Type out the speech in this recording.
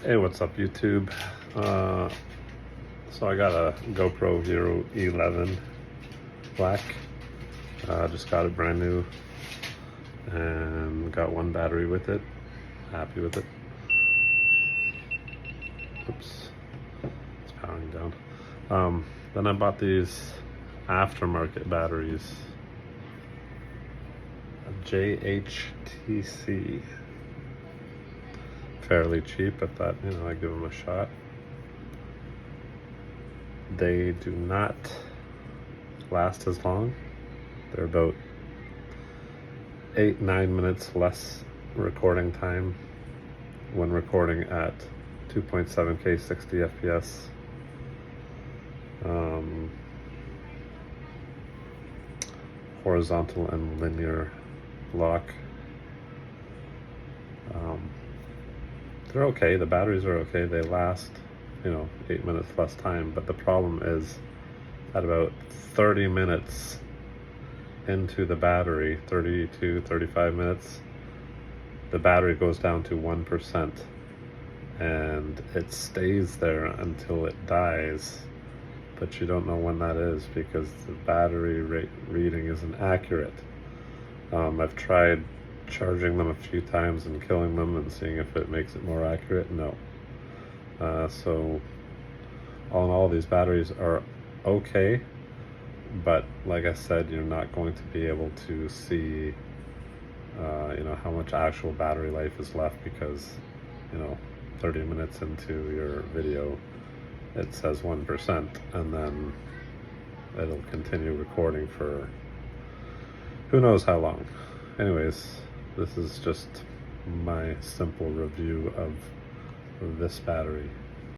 Hey, what's up YouTube? So I got a GoPro Hero 11 Black. Just got it brand new and got one battery with it. Happy with it. Oops, it's powering down. Then I bought these aftermarket batteries. JHTC. Fairly cheap. I thought, I'd give them a shot. They do not last as long. They're about 8-9 minutes less recording time when recording at 2.7K 60 FPS. Horizontal and linear lock. They're okay. The batteries are okay. They last 8 minutes less time, but the problem is at about 30 minutes into the battery, 30 to 35 minutes, the battery goes down to 1% and it stays there until it dies, but you don't know when that is because the battery reading isn't accurate. I've tried charging them a few times and killing them and seeing if it makes it more accurate. No. So all in all, these batteries are okay, but like I said, you're not going to be able to see how much actual battery life is left because 30 minutes into your video it says 1% and then it'll continue recording for who knows how long. Anyways, this is just my simple review of this battery.